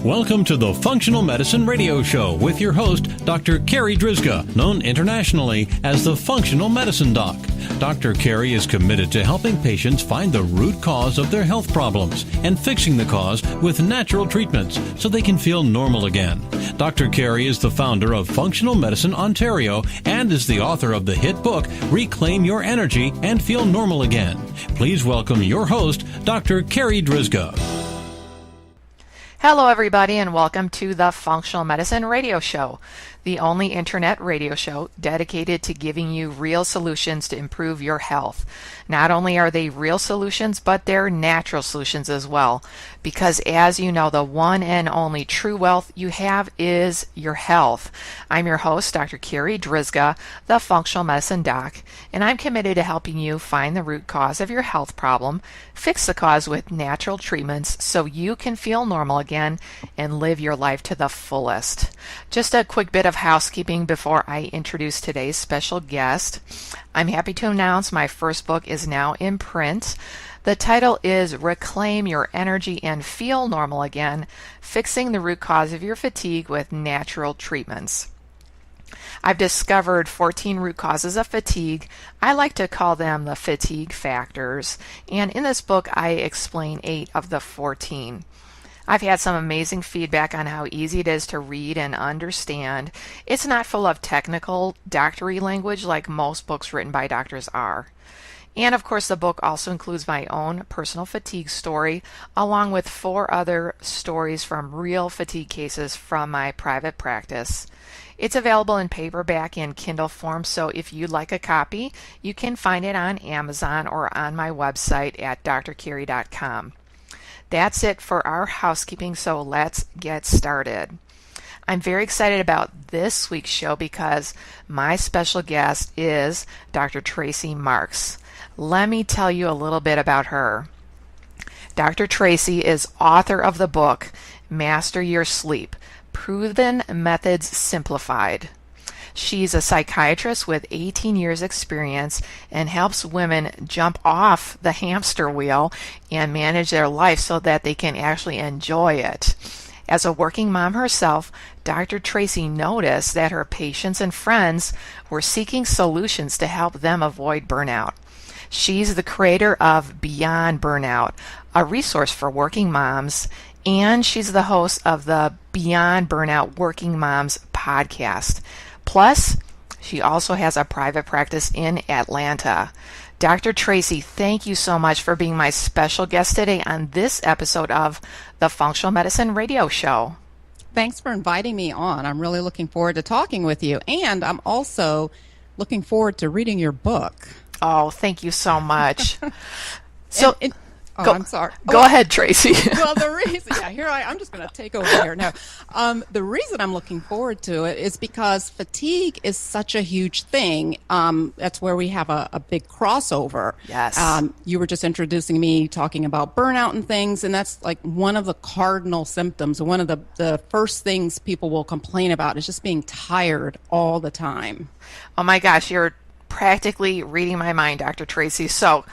Welcome to the Functional Medicine Radio Show with your host, Dr. Carri Drzyzga, known internationally as the Functional Medicine Doc. Dr. Carri is committed to helping patients find the root cause of their health problems and fixing the cause with natural treatments so they can feel normal again. Dr. Carri is the founder of Functional Medicine Ontario and is the author of the hit book, Reclaim Your Energy and Feel Normal Again. Please welcome your host, Dr. Carri Drzyzga. Hello, everybody, and welcome to the Functional Medicine Radio Show, the only internet radio show dedicated to giving you real solutions to improve your health. Not only are they real solutions, but they're natural solutions as well, because as you know, the one and only true wealth you have is your health. I'm your host, Dr. Carri Drzyzga, the Functional Medicine Doc, and I'm committed to helping you find the root cause of your health problem, fix the cause with natural treatments so you can feel normal again and live your life to the fullest. Just a quick bit of housekeeping before I introduce today's special guest. I'm happy to announce my first book is now in print. The title is Reclaim Your Energy and Feel Normal Again, Fixing the Root Cause of Your Fatigue with Natural Treatments. I've discovered 14 root causes of fatigue. I like to call them the fatigue factors, and in this book I explain 8 of the 14. I've had some amazing feedback on how easy it is to read and understand. It's not full of technical doctory language like most books written by doctors are. And of course, the book also includes my own personal fatigue story, along with 4 other stories from real fatigue cases from my private practice. It's available in paperback and Kindle form, so if you'd like a copy, you can find it on Amazon or on my website at drcarri.com. That's it for our housekeeping, so let's get started. I'm very excited about this week's show because my special guest is Dr. Tracey Marks. Let me tell you a little bit about her. Dr. Tracey is author of the book, Master Your Sleep, Proven Methods Simplified. She's a psychiatrist with 18 years experience and helps women jump off the hamster wheel and manage their life so that they can actually enjoy it. As a working mom herself, Dr. Tracey noticed that her patients and friends were seeking solutions to help them avoid burnout. She's the creator of Beyond Burnout, a resource for working moms, and she's the host of the Beyond Burnout Working Moms podcast. Plus, she also has a private practice in Atlanta. Dr. Tracey, thank you so much for being my special guest today on this episode of the Functional Medicine Radio Show. Thanks for inviting me on. I'm really looking forward to talking with you, and I'm also looking forward to reading your book. Oh, thank you so much. I'm sorry. Go ahead, Tracey. Well, the reason, I'm just going to take over here now. The reason I'm looking forward to it is because fatigue is such a huge thing. That's where we have a big crossover. Yes. You were just introducing me talking about burnout and things, and that's like one of the cardinal symptoms. One of the first things people will complain about is just being tired all the time. Oh my gosh, you're practically reading my mind, Dr. Tracey. So,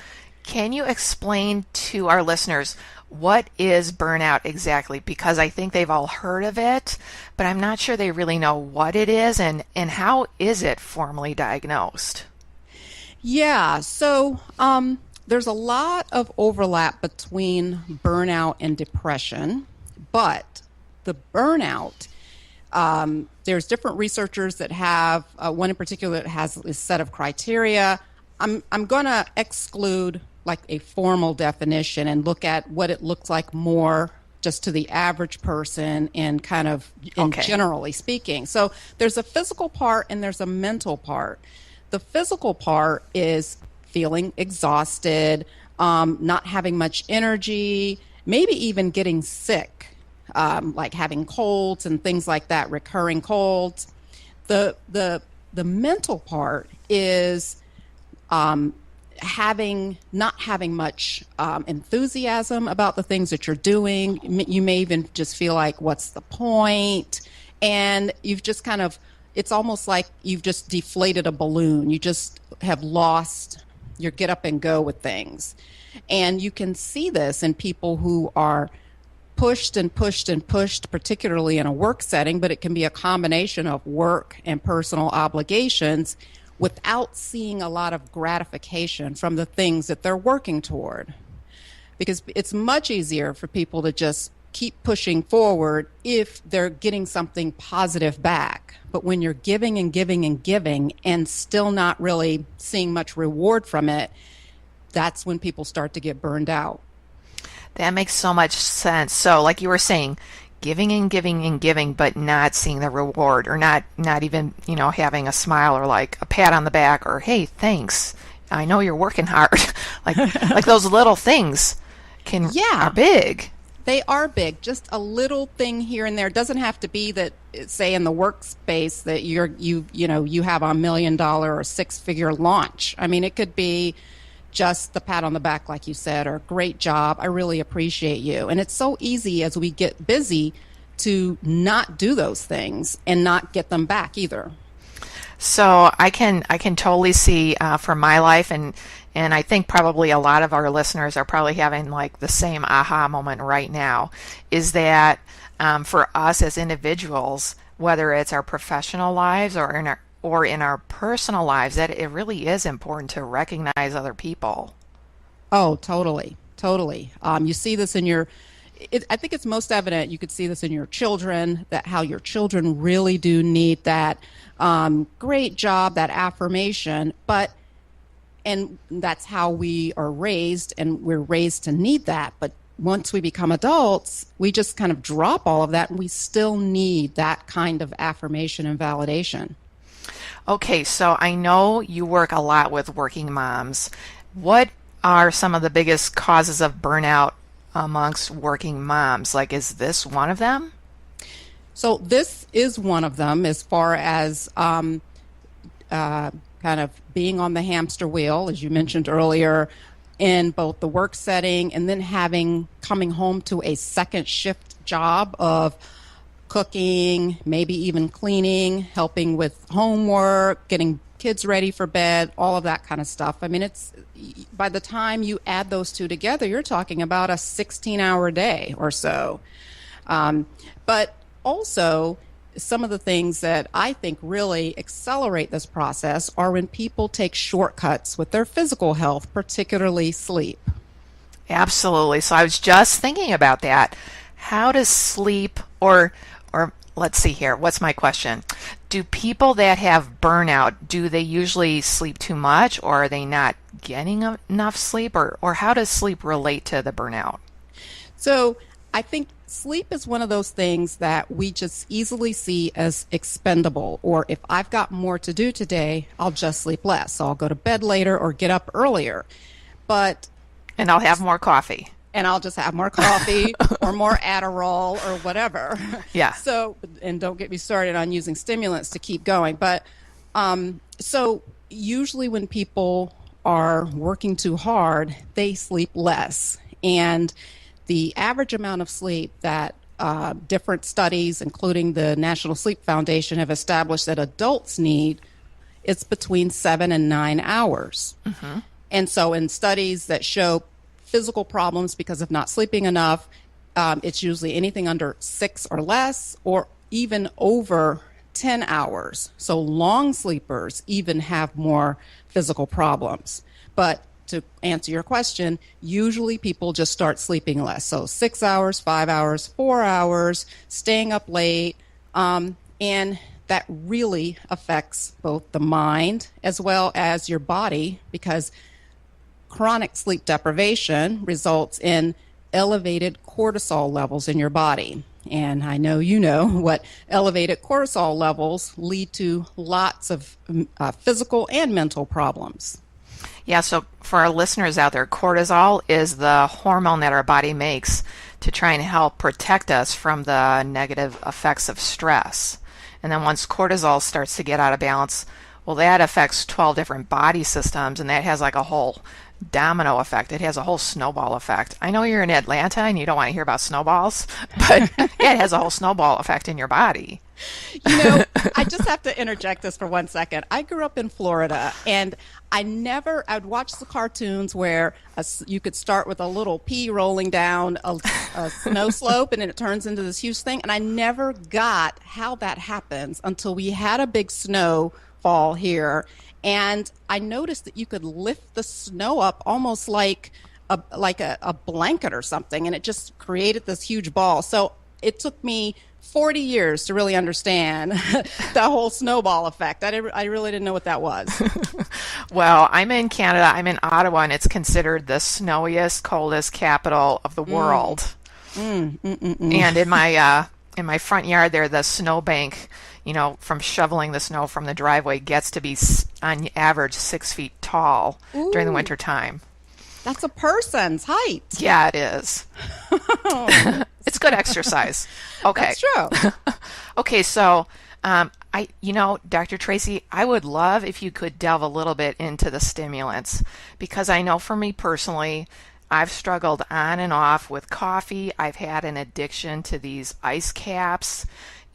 can you explain to our listeners what is burnout exactly? Because I think they've all heard of it, but I'm not sure they really know what it is and how is it formally diagnosed? Yeah, so there's a lot of overlap between burnout and depression, but the burnout, there's different researchers that have, one in particular that has a set of criteria. I'm going to exclude like a formal definition and look at what it looks like more just to the average person and kind of generally speaking. So there's a physical part and there's a mental part. The physical part is feeling exhausted, not having much energy, maybe even getting sick, like having colds and things like that, recurring colds. The mental part is not having much enthusiasm about the things that you're doing. You may even just feel like, what's the point? And you've just kind of, it's almost like you've just deflated a balloon. You just have lost your get up and go with things. And you can see this in people who are pushed and pushed and pushed, particularly in a work setting, but it can be a combination of work and personal obligations without seeing a lot of gratification from the things that they're working toward. Because it's much easier for people to just keep pushing forward if they're getting something positive back. But when you're giving and giving and giving and still not really seeing much reward from it, that's when people start to get burned out. That makes so much sense. So like you were saying, giving and giving and giving, but not seeing the reward, or not even, having a smile or like a pat on the back, or, hey, thanks, I know you're working hard. like those little things are big. They are big. Just a little thing here and there. It doesn't have to be that, say, in the workspace that you have a $1 million or 6-figure launch. I mean, it could be just the pat on the back, like you said, or great job, I really appreciate you. And it's so easy as we get busy to not do those things and not get them back either. So I can totally see for my life, and I think probably a lot of our listeners are probably having like the same aha moment right now, is that for us as individuals, whether it's our professional lives or in our personal lives, that it really is important to recognize other people. Oh, totally. You see this in I think it's most evident. You could see this in your children, that how your children really do need that great job, that affirmation, and that's how we are raised, and we're raised to need that. But once we become adults, we just kind of drop all of that, and we still need that kind of affirmation and validation. Okay, so I know you work a lot with working moms. What are some of the biggest causes of burnout amongst working moms? Like, is this one of them? So this is one of them, as far as kind of being on the hamster wheel, as you mentioned earlier, in both the work setting, and then coming home to a second shift job of cooking, maybe even cleaning, helping with homework, getting kids ready for bed, all of that kind of stuff. I mean, by the time you add those two together, you're talking about a 16-hour day or so. But also, some of the things that I think really accelerate this process are when people take shortcuts with their physical health, particularly sleep. Absolutely. So I was just thinking about that. How does sleep, or let's see here, what's my question? Do people that have burnout, do they usually sleep too much, or are they not getting enough sleep, or how does sleep relate to the burnout? So I think sleep is one of those things that we just easily see as expendable, or if I've got more to do today, I'll just sleep less. So I'll go to bed later or get up earlier. And I'll have more coffee. And I'll just have more coffee or more Adderall or whatever. Yeah. So, and don't get me started on using stimulants to keep going. But so usually when people are working too hard, they sleep less. And the average amount of sleep that different studies, including the National Sleep Foundation, have established that adults need, it's between 7 and 9 hours. Mm-hmm. And so in studies that show physical problems because of not sleeping enough, it's usually anything under 6 or less, or even over 10 hours. So long sleepers even have more physical problems. But to answer your question, usually people just start sleeping less. So 6 hours, 5 hours, 4 hours, staying up late, and that really affects both the mind as well as your body, because chronic sleep deprivation results in elevated cortisol levels in your body. And I know you know what elevated cortisol levels lead to lots of physical and mental problems. Yeah, so for our listeners out there, cortisol is the hormone that our body makes to try and help protect us from the negative effects of stress. And then once cortisol starts to get out of balance, Well, that affects 12 different body systems, and that has like a whole domino effect. It has a whole snowball effect. I know you're in Atlanta and you don't want to hear about snowballs, but yeah, it has a whole snowball effect in your body. I just have to interject this for 1 second. I grew up in Florida, and I'd watch the cartoons where you could start with a little pea rolling down a snow slope, and then it turns into this huge thing. And I never got how that happens until we had a big snowfall here. And I noticed that you could lift the snow up almost like a blanket or something, and it just created this huge ball. So it took me 40 years to really understand the whole snowball effect. I really didn't know what that was. Well, I'm in Canada. I'm in Ottawa, and it's considered the snowiest, coldest capital of the world. And in my front yard there, the snowbank, from shoveling the snow from the driveway, gets to be on average 6 feet tall during the winter time. That's a person's height. Yeah, it is. It's good exercise. Okay. That's true. Okay, so Dr. Tracey, I would love if you could delve a little bit into the stimulants, because I know for me personally, I've struggled on and off with coffee. I've had an addiction to these ice caps,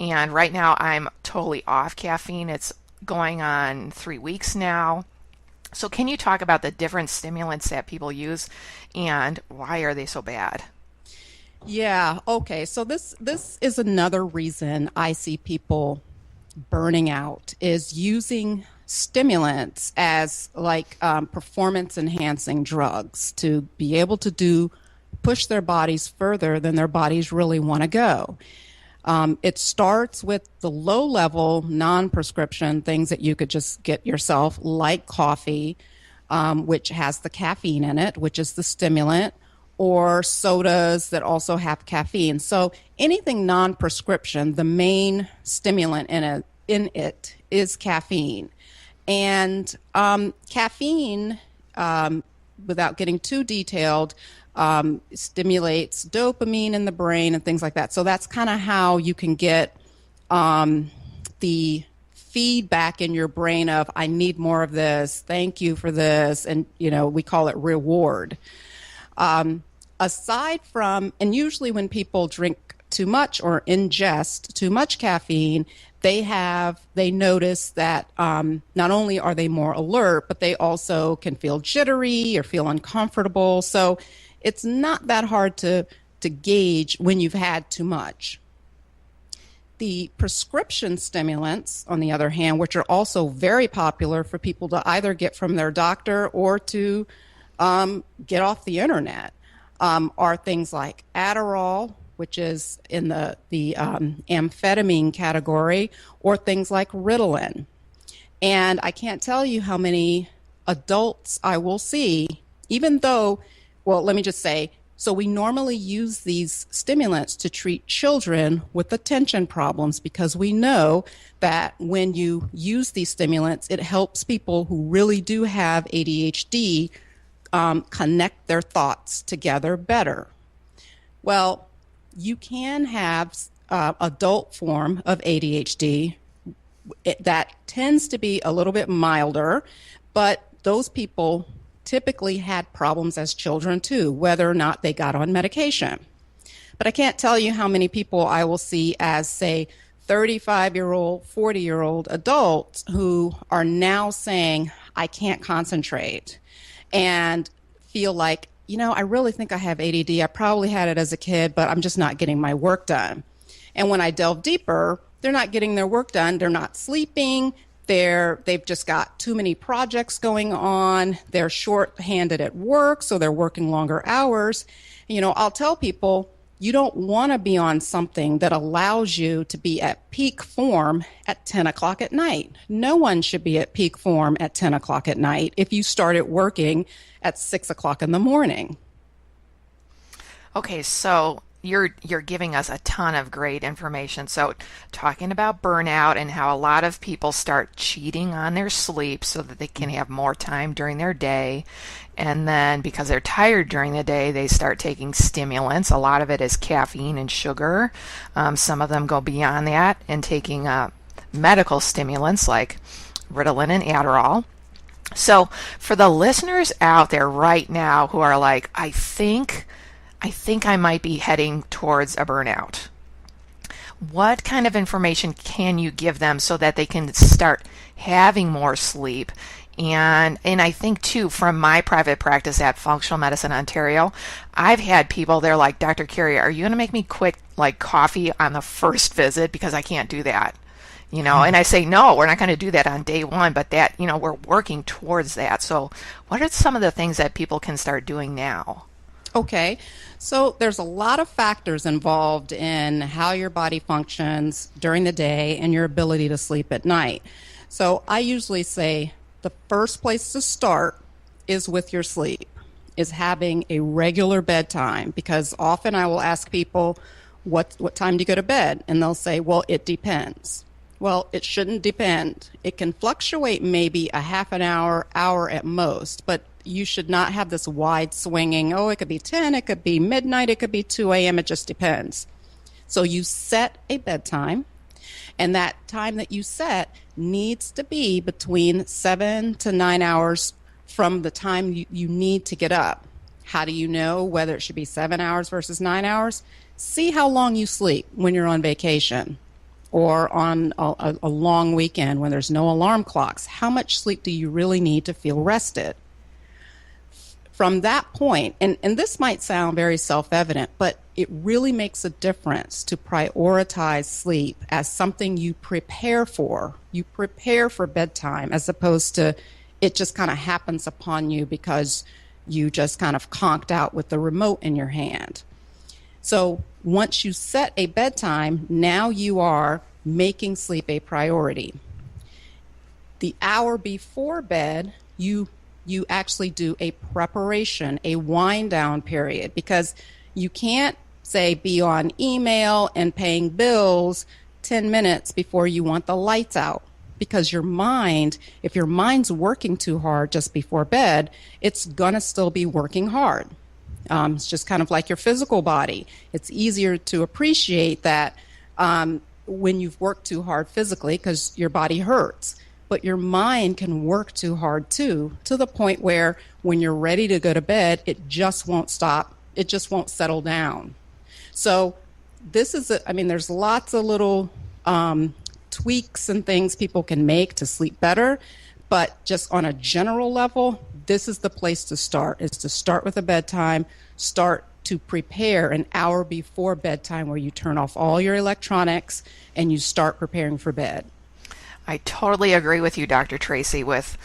and right now I'm totally off caffeine. It's going on 3 weeks now. So can you talk about the different stimulants that people use and why are they so bad? Yeah, okay. So this is another reason I see people burning out, is using stimulants as like performance enhancing drugs to be able to push their bodies further than their bodies really want to go. It starts with the low-level, non-prescription things that you could just get yourself, like coffee, which has the caffeine in it, which is the stimulant, or sodas that also have caffeine. So anything non-prescription, the main stimulant in it is caffeine. And caffeine, without getting too detailed, stimulates dopamine in the brain and things like that. So that's kind of how you can get the feedback in your brain of, I need more of this, thank you for this, and we call it reward. Aside from, and usually when people drink too much or ingest too much caffeine, they notice that not only are they more alert, but they also can feel jittery or feel uncomfortable. So it's not that hard to gauge when you've had too much. The prescription stimulants, on the other hand, which are also very popular for people to either get from their doctor or to get off the internet, are things like Adderall, which is in the amphetamine category, or things like Ritalin. And I can't tell you how many adults I will see, even though, well, let me just say, so we normally use these stimulants to treat children with attention problems, because we know that when you use these stimulants, it helps people who really do have ADHD connect their thoughts together better. Well, you can have adult form of ADHD that tends to be a little bit milder, but those people typically had problems as children too, whether or not they got on medication. But I can't tell you how many people I will see as, say, 35-year-old, 40-year-old adults who are now saying, I can't concentrate, and feel like, I really think I have ADD. I probably had it as a kid, but I'm just not getting my work done. And when I delve deeper, they're not getting their work done. They're not sleeping. They've just got too many projects going on. They're short-handed at work, so they're working longer hours. I'll tell people, you don't want to be on something that allows you to be at peak form at 10 o'clock at night. No one should be at peak form at 10 o'clock at night if you started working at 6 o'clock in the morning. Okay, so you're giving us a ton of great information. So talking about burnout and how a lot of people start cheating on their sleep so that they can have more time during their day. And then because they're tired during the day, they start taking stimulants. A lot of it is caffeine and sugar. Some of them go beyond that and taking medical stimulants like Ritalin and Adderall. So for the listeners out there right now who are like, I think I might be heading towards a burnout, what kind of information can you give them so that they can start having more sleep? And I think too, from my private practice at Functional Medicine Ontario, I've had people, they're like, Dr. Carri, are you going to make me quit like coffee on the first visit because I can't do that? And I say, no, we're not going to do that on day one, but that, we're working towards that. So what are some of the things that people can start doing now? Okay, so there's a lot of factors involved in how your body functions during the day and your ability to sleep at night. So I usually say the first place to start is with your sleep, is having a regular bedtime, because often I will ask people, what time do you go to bed? And they'll say, well, it depends. Well, it shouldn't depend. It can fluctuate maybe a half an hour at most, but you should not have this wide swinging, it could be 10, it could be midnight, it could be 2 a.m., it just depends. So you set a bedtime, and that time that you set needs to be between 7 to 9 hours from the time you need to get up. How do you know whether it should be 7 hours versus 9 hours? See how long you sleep when you're on vacation or on a long weekend when there's no alarm clocks. How much sleep do you really need to feel rested? From that point, and this might sound very self-evident, but it really makes a difference to prioritize sleep as something you prepare for. You prepare for bedtime as opposed to it just kind of happens upon you because you just kind of conked out with the remote in your hand. So once you set a bedtime, now you are making sleep a priority. The hour before bed, you actually do a preparation, a wind down period, because you can't say be on email and paying bills 10 minutes before you want the lights out, because your mind, if your mind's working too hard just before bed, it's gonna still be working hard. It's just kind of like your physical body. It's easier to appreciate that when you've worked too hard physically because your body hurts. But your mind can work too hard too, to the point where when you're ready to go to bed, it just won't stop. It just won't settle down. So this is, there's lots of little tweaks and things people can make to sleep better. But just on a general level, this is the place to start, is to start with a bedtime, start to prepare an hour before bedtime where you turn off all your electronics and you start preparing for bed. I totally agree with you, Dr. Tracey, with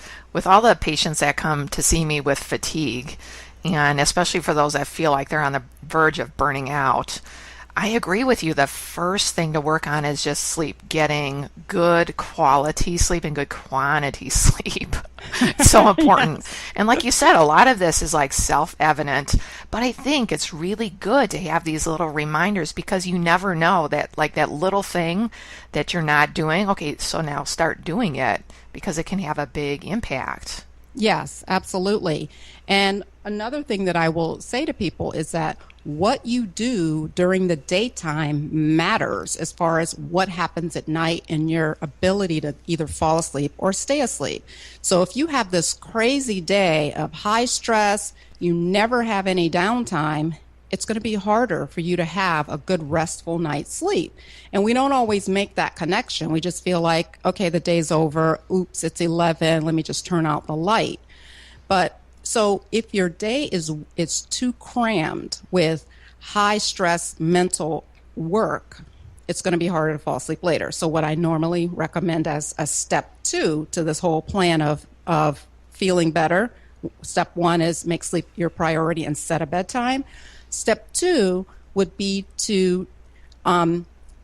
all the patients that come to see me with fatigue, and especially for those that feel like they're on the verge of burning out. I agree with you. The first thing to work on is just sleep, getting good quality sleep and good quantity sleep. It's so important. Yes. And like you said, a lot of this is like self-evident, but I think it's really good to have these little reminders, because you never know that, like, that little thing that you're not doing. Okay, so now start doing it, because it can have a big impact. Yes, absolutely. And another thing that I will say to people is that what you do during the daytime matters as far as what happens at night and your ability to either fall asleep or stay asleep. So if you have this crazy day of high stress, you never have any downtime, it's going to be harder for you to have a good restful night's sleep. And we don't always make that connection. We just feel like, okay, the day's over. Oops, it's 11. Let me just turn out the light. But so if your day is too crammed with high stress mental work, it's going to be harder to fall asleep later. So what I normally recommend as a step 2 to this whole plan of feeling better, step 1 is make sleep your priority and set a bedtime. Step 2 would be to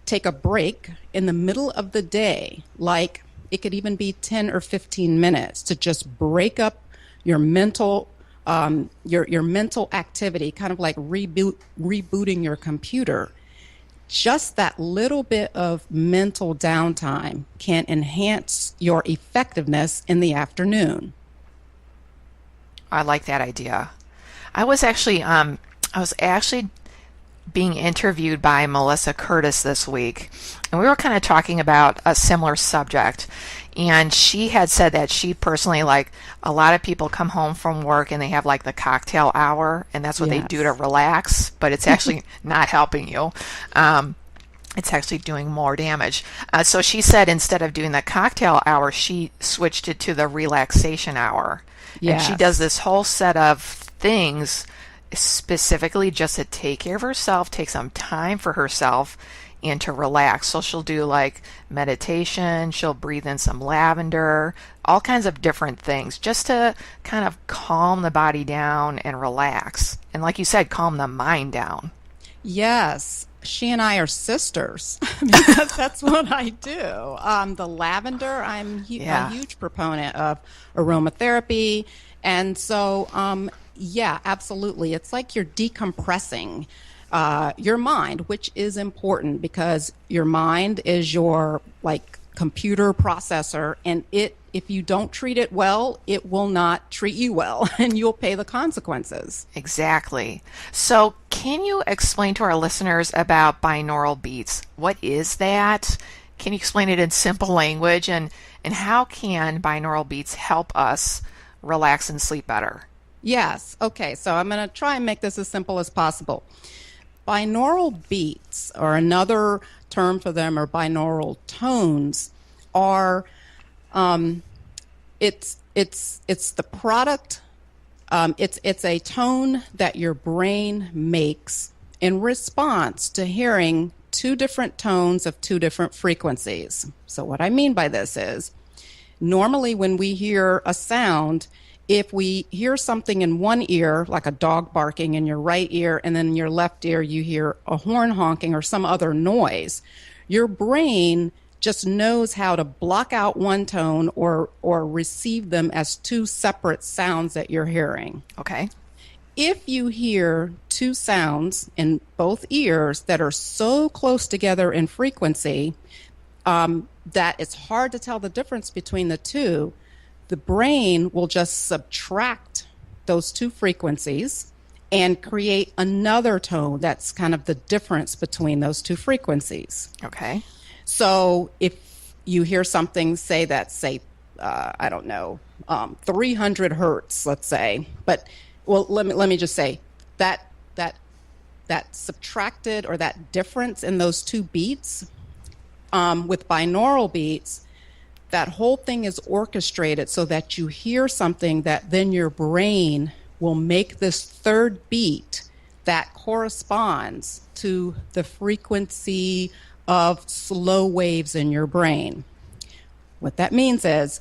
take a break in the middle of the day, like it could even be 10 or 15 minutes, to just break up your mental your mental activity, kind of like rebooting your computer. Just that little bit of mental downtime can enhance your effectiveness in the afternoon. I like that idea. I was actually being interviewed by Melissa Curtis this week, and we were kind of talking about a similar subject. And she had said that she personally, like, a lot of people come home from work and they have like the cocktail hour, and that's what they do to relax, but it's actually not helping you. It's actually doing more damage. So she said instead of doing the cocktail hour, she switched it to the relaxation hour. And she does this whole set of things specifically just to take care of herself, take some time for herself, and to relax. So she'll do like meditation, she'll breathe in some lavender, all kinds of different things just to kind of calm the body down and relax. And like you said, calm the mind down. Yes. She and I are sisters because that's what I do. The lavender, I'm a huge proponent of aromatherapy. And so, yeah, absolutely. It's like you're decompressing your mind, which is important because your mind is your like computer processor, and if you don't treat it well, it will not treat you well, and you'll pay the consequences. Exactly. So can you explain to our listeners about binaural beats? What is that? Can you explain it in simple language, and how can binaural beats help us relax and sleep better? Yes. Okay. So I'm going to try and make this as simple as possible. Binaural beats, or another term for them, are binaural tones, are it's the product. It's a tone that your brain makes in response to hearing two different tones of two different frequencies. So what I mean by this is, normally when we hear a sound, if we hear something in one ear, like a dog barking in your right ear, and then in your left ear you hear a horn honking or some other noise, your brain just knows how to block out one tone or receive them as two separate sounds that you're hearing. Okay. If you hear two sounds in both ears that are so close together in frequency that it's hard to tell the difference between the two, the brain will just subtract those two frequencies and create another tone that's kind of the difference between those two frequencies. Okay. So if you hear something, say, I don't know, 300 hertz, let's say, but well, let me just say that subtracted, or that difference in those two beats, with binaural beats, that whole thing is orchestrated so that you hear something that then your brain will make this third beat that corresponds to the frequency of slow waves in your brain. What that means is,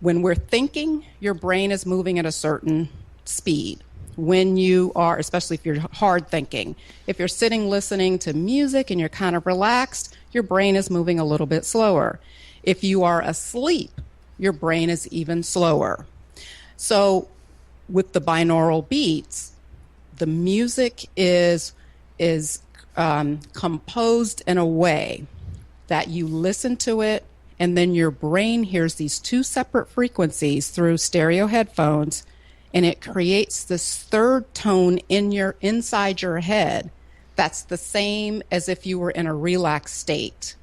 when we're thinking, your brain is moving at a certain speed. When you are, especially if you're hard thinking, if you're sitting listening to music and you're kind of relaxed, your brain is moving a little bit slower. If you are asleep, your brain is even slower. So with the binaural beats, the music is composed in a way that you listen to it, and then your brain hears these two separate frequencies through stereo headphones, and it creates this third tone inside your head that's the same as if you were in a relaxed state.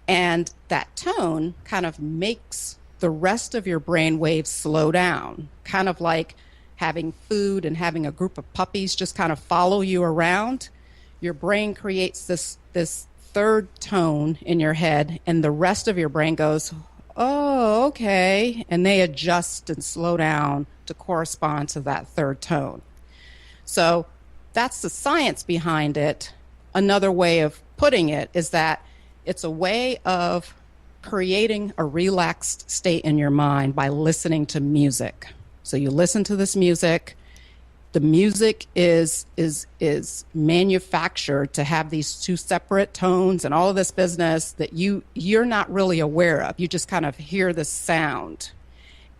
And that tone kind of makes the rest of your brain waves slow down, kind of like having food and having a group of puppies just kind of follow you around. Your brain creates this third tone in your head, and the rest of your brain goes, oh, okay, and they adjust and slow down to correspond to that third tone. So that's the science behind it. Another way of putting it is that it's a way of creating a relaxed state in your mind by listening to music. So you listen to this music. The music is manufactured to have these two separate tones and all of this business that you're not really aware of. You just kind of hear the sound.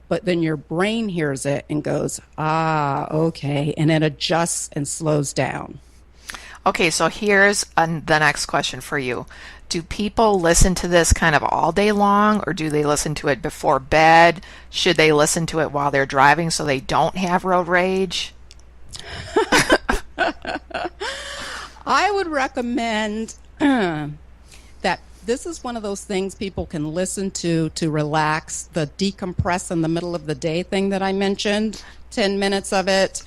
But then your brain hears it and goes, okay, and it adjusts and slows down. Okay, so here's the next question for you. Do people listen to this kind of all day long, or do they listen to it before bed? Should they listen to it while they're driving so they don't have road rage? I would recommend that this is one of those things people can listen to relax. The decompress in the middle of the day thing that I mentioned, 10 minutes of it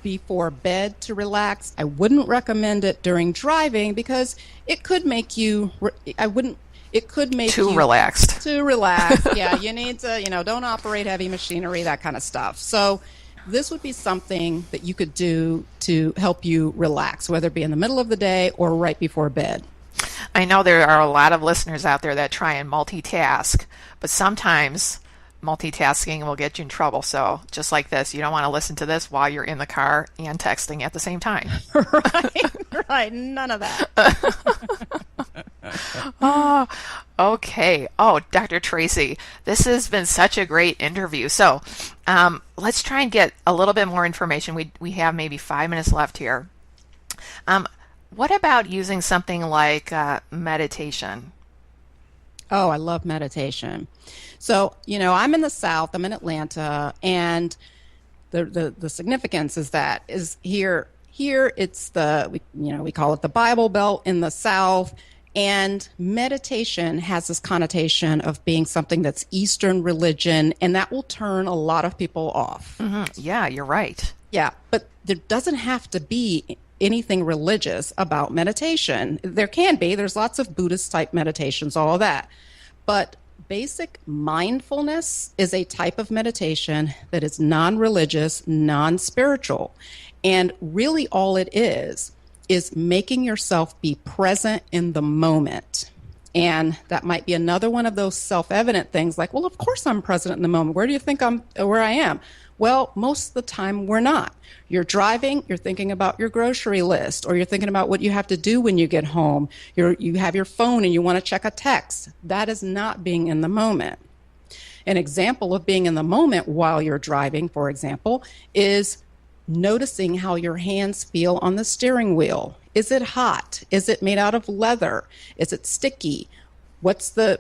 before bed to relax. I wouldn't recommend it during driving because it could make you, it could make too you relaxed. Too relaxed. Yeah, you need to, don't operate heavy machinery, that kind of stuff. So this would be something that you could do to help you relax, whether it be in the middle of the day or right before bed. I know there are a lot of listeners out there that try and multitask, but sometimes multitasking will get you in trouble. So just like this, you don't want to listen to this while you're in the car and texting at the same time. Right. None of that. Oh, okay. Oh, Dr. Tracey, this has been such a great interview. So let's try and get a little bit more information. We have maybe 5 minutes left here. What about using something like meditation? Oh, I love meditation. So, I'm in the South, I'm in Atlanta, and the significance is here it's we call it the Bible Belt in the South, and meditation has this connotation of being something that's Eastern religion, and that will turn a lot of people off. Mm-hmm. Yeah, you're right. Yeah, but there doesn't have to be anything religious about meditation. There can be. There's lots of Buddhist type meditations, all of that. But basic mindfulness is a type of meditation that is non-religious, non-spiritual. And really all it is making yourself be present in the moment. And that might be another one of those self-evident things like, well, of course I'm present in the moment. Where do you think where I am? Well, most of the time we're not. You're driving, you're thinking about your grocery list, or you're thinking about what you have to do when you get home. You have your phone and you want to check a text. That is not being in the moment. An example of being in the moment while you're driving, for example, is noticing how your hands feel on the steering wheel. Is it hot? Is it made out of leather? Is it sticky? What's the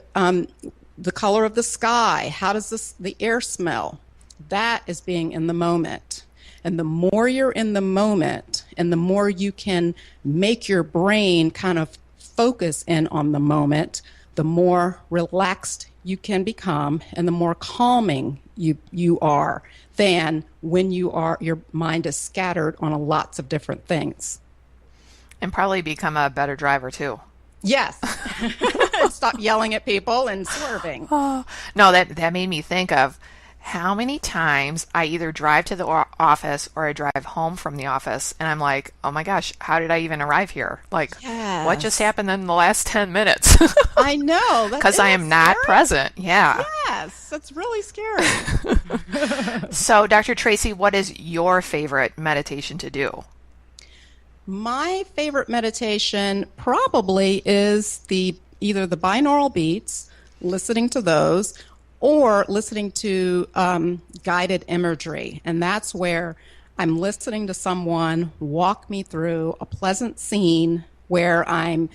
color of the sky? How does the air smell? That is being in the moment. And the more you're in the moment and the more you can make your brain kind of focus in on the moment, the more relaxed you can become and the more calming you are than when your mind is scattered on lots of different things. And probably become a better driver too. Yes. Stop yelling at people and swerving. Oh, no, that made me think of how many times I either drive to the office or I drive home from the office and I'm like, oh my gosh, how did I even arrive here? Like, yes. What just happened in the last 10 minutes? I know. Because I am not present. Yeah. Yes, that's really scary. So, Dr. Tracey, what is your favorite meditation to do? My favorite meditation probably is either the binaural beats, listening to those, or listening to guided imagery. And that's where I'm listening to someone walk me through a pleasant scene where I'm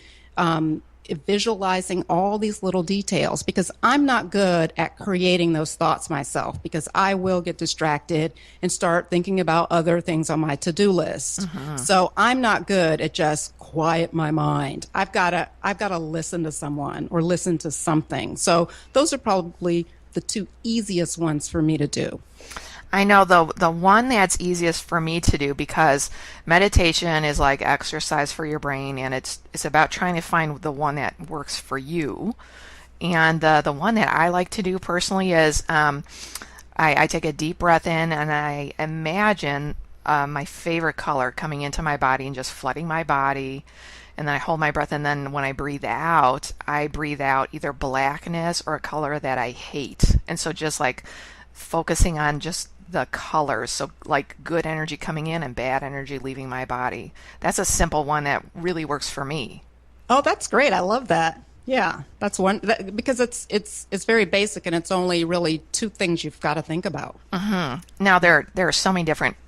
visualizing all these little details, because I'm not good at creating those thoughts myself, because I will get distracted and start thinking about other things on my to-do list. Uh-huh. So I'm not good at just quiet my mind. I've got to listen to someone or listen to something. So those are probably the two easiest ones for me to do. I know the one that's easiest for me to do, because meditation is like exercise for your brain, and it's about trying to find the one that works for you. And the one that I like to do personally is I take a deep breath in and I imagine my favorite color coming into my body and just flooding my body. And then I hold my breath, and then when I breathe out either blackness or a color that I hate. And so just like focusing on just the colors, so like good energy coming in and bad energy leaving my body. That's a simple one that really works for me. Oh, that's great. I love that. Yeah, that's one because it's very basic, and it's only really two things you've got to think about. Mm-hmm. Now there are so many different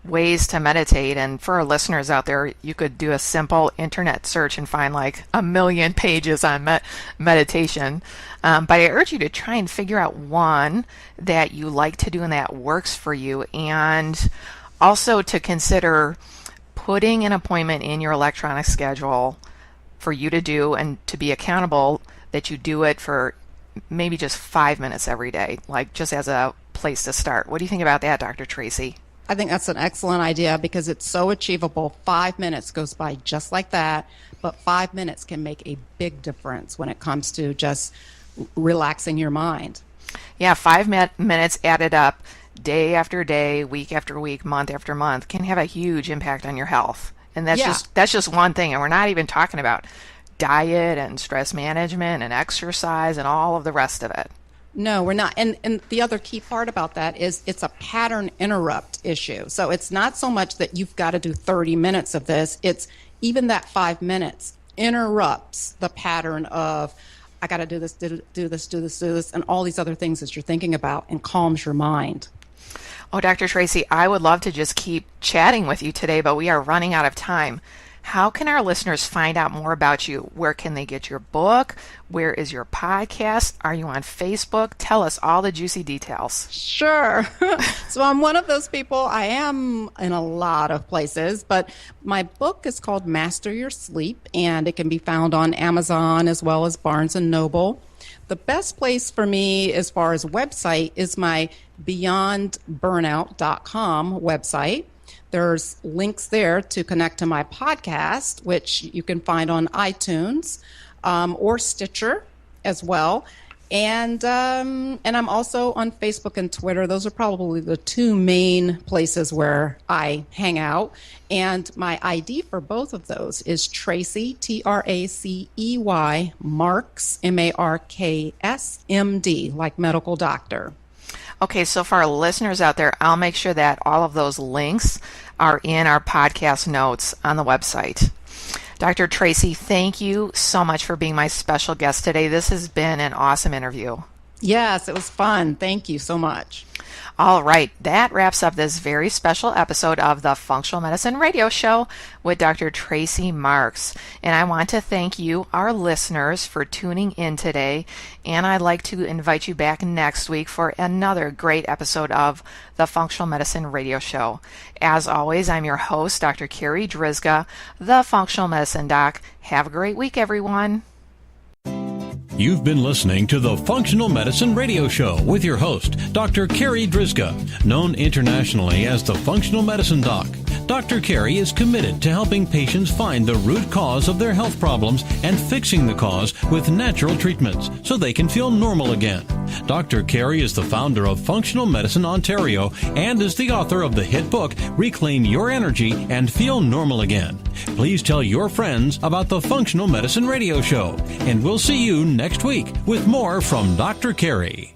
ways to meditate, and for our listeners out there, you could do a simple internet search and find like 1 million pages on meditation. But I urge you to try and figure out one that you like to do and that works for you, and also to consider putting an appointment in your electronic schedule for you to do and to be accountable that you do it for maybe just 5 minutes every day, like just as a place to start. What do you think about that, Dr. Tracey? I think that's an excellent idea because it's so achievable. 5 minutes goes by just like that, but 5 minutes can make a big difference when it comes to just relaxing your mind. Yeah, 5 minutes added up day after day, week after week, month after month can have a huge impact on your health. And that's just one thing. And we're not even talking about diet and stress management and exercise and all of the rest of it. No, we're not. And the other key part about that is it's a pattern interrupt issue. So it's not so much that you've got to do 30 minutes of this. It's even that 5 minutes interrupts the pattern of, I got to do this, do this, and all these other things that you're thinking about, and calms your mind. Oh, Dr. Tracey, I would love to just keep chatting with you today, but we are running out of time. How can our listeners find out more about you? Where can they get your book? Where is your podcast? Are you on Facebook? Tell us all the juicy details. Sure. So I'm one of those people. I am in a lot of places, but my book is called Master Your Sleep, and it can be found on Amazon as well as Barnes & Noble. The best place for me as far as website is my beyondburnout.com website. There's links there to connect to my podcast, which you can find on iTunes or Stitcher as well. And I'm also on Facebook and Twitter. Those are probably the two main places where I hang out. And my ID for both of those is Tracey, Tracey, Marks, Marks, MD, like medical doctor. Okay, so for our listeners out there, I'll make sure that all of those links are in our podcast notes on the website. Dr. Tracey, thank you so much for being my special guest today. This has been an awesome interview. Yes, it was fun. Thank you so much. All right, that wraps up this very special episode of the Functional Medicine Radio Show with Dr. Tracey Marks. And I want to thank you, our listeners, for tuning in today. And I'd like to invite you back next week for another great episode of the Functional Medicine Radio Show. As always, I'm your host, Dr. Carri Drzyzga, the Functional Medicine Doc. Have a great week, everyone. You've been listening to the Functional Medicine Radio Show with your host, Dr. Carri Drzyzga, known internationally as the Functional Medicine Doc. Dr. Carri is committed to helping patients find the root cause of their health problems and fixing the cause with natural treatments so they can feel normal again. Dr. Carri is the founder of Functional Medicine Ontario and is the author of the hit book, Reclaim Your Energy and Feel Normal Again. Please tell your friends about the Functional Medicine Radio Show, and we'll see you next week with more from Dr. Carri.